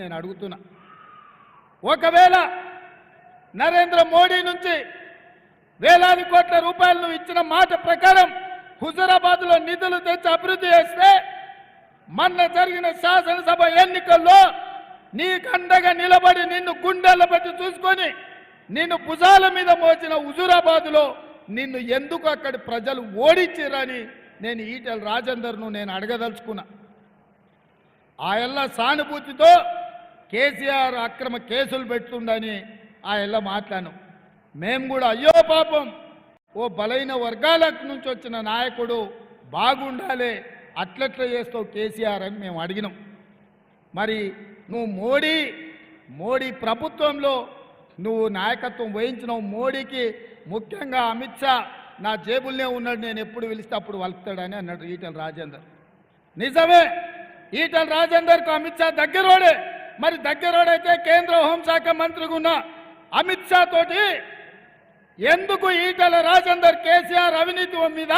నేను అడుగుతున్నా. ఒకవేళ నరేంద్ర మోడీ నుంచి వేలాది కోట్ల రూపాయలను ఇచ్చిన మాట ప్రకారం హుజూరాబాద్లో నిధులు తెచ్చి అభివృద్ధి చేస్తే మొన్న జరిగిన శాసనసభ ఎన్నికల్లో నీకు అండగా నిలబడి నిన్ను గుండెల పెట్టి చూసుకొని నిన్ను భుజాల మీద మోచిన హుజూరాబాద్లో నిన్ను ఎందుకు అక్కడి ప్రజలు ఓడించారని నేను ఈటెల రాజేందర్ను నేను అడగదలుచుకున్నా. ఆయల్ల సానుభూతితో కేసీఆర్ అక్రమ కేసులు పెడుతుండని ఆయల్ల మాట్లాడాను. మేము కూడా అయ్యో పాపం ఓ బలైన వర్గాల నుంచి వచ్చిన నాయకుడు బాగుండాలి, అట్లట్లా చేస్తావు కేసీఆర్ అని మేము అడిగినాం. మరి నువ్వు మోడీ ప్రభుత్వంలో నువ్వు నాయకత్వం వహించినావు. మోడీకి ముఖ్యంగా అమిత్ షా నా జేబుల్నే ఉన్నాడు, నేను ఎప్పుడు పిలిస్తే అప్పుడు వలుపుతాడని అన్నాడు ఈటెల రాజేందర్. నిజమే, ఈటెల రాజేందర్కు అమిత్ షా దగ్గరోడే. మరి దగ్గరోడైతే కేంద్ర హోంశాఖ మంత్రిగా ఉన్న అమిత్ షా తోటి ఎందుకు ఈటెల రాజేందర్ కేసీఆర్ అవినీతి మీద,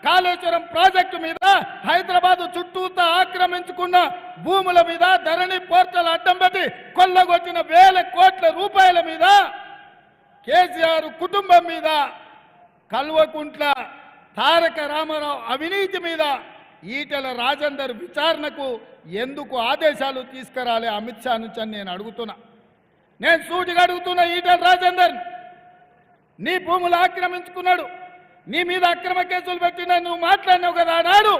కాళేశ్వరం ప్రాజెక్టు మీద, హైదరాబాద్ చుట్టూతా ఆక్రమించుకున్న భూముల మీద, ధరణి పోర్టల్ అడ్డం పెట్టి కొల్లగొట్టిన వేల కోట్ల రూపాయల మీద, కేసీఆర్ కుటుంబం మీద, కల్వకుంట్ల తారక రామారావు అవినీతి మీద ఈటెల రాజేందర్ విచారణకు ఎందుకు ఆదేశాలు తీసుకురాలే అమిత్ షా నుంచి అని నేను అడుగుతున్నా. నేను సూటిగా అడుగుతున్నా ఈటెల రాజేందర్, నీ భూములు ఆక్రమించుకున్నాడు, నీ మీద అక్రమ కేసులు పెట్టినా నువ్వు మాట్లాడినావు కదా ఆనాడు.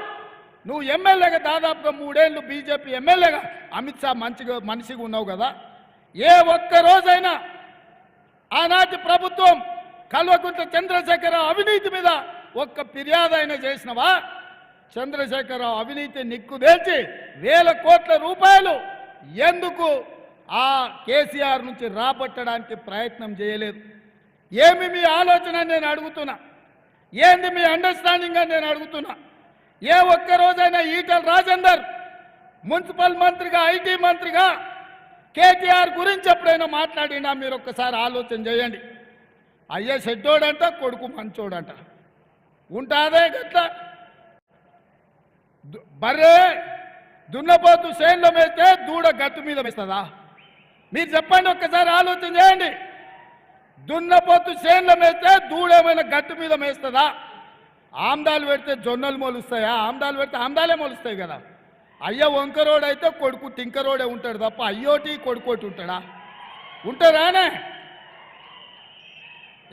నువ్వు ఎమ్మెల్యేగా దాదాపుగా 3 ఏళ్ళు బీజేపీ ఎమ్మెల్యేగా అమిత్ షా మనిషిగా ఉన్నావు కదా. ఏ ఒక్క రోజైనా ఆనాటి ప్రభుత్వం కల్వకుంట్ల చంద్రశేఖరరావు అవినీతి మీద ఒక్క ఫిర్యాదు అయినా చేసినవా? చంద్రశేఖరరావు అవినీతి నిక్కుదేల్చి వేల కోట్ల రూపాయలు ఎందుకు ఆ కేసీఆర్ నుంచి రాబట్టడానికి ప్రయత్నం చేయలేదు? ఏమి మీ ఆలోచన నేను అడుగుతున్నా, ఏంది మీ అండర్స్టాండింగ్ అని నేను అడుగుతున్నా. ఏ ఒక్క రోజైనా ఈటెల రాజేందర్ మున్సిపల్ మంత్రిగా, ఐటీ మంత్రిగా కేటీఆర్ గురించి ఎప్పుడైనా మాట్లాడినా? మీరు ఒక్కసారి ఆలోచన చేయండి. అయ్యే చెడ్డోడంట, కొడుకు మంచోడంట, ఉంటాదే గట్ల. బర్రే దున్నపోతు చేనులో వేస్తే దూడ గట్టు మీద వేస్తుందా? మీరు చెప్పండి, ఒక్కసారి ఆలోచన చేయండి. దున్నపోతు చేనులో వేస్తే దూడ ఏమైనా గట్టు మీద వేస్తుందా? ఆమ్దాలు పెడితే జొన్నలు మొలుస్తాయా? ఆమ్దాలు పెడితే ఆమ్దాలే మొలుస్తాయి కదా. అయ్య వంకరోడు అయితే కొడుకు టింకరోడే ఉంటాడు తప్ప అయ్యోటి కొడుకోటి ఉంటాడా? ఉంటారానే?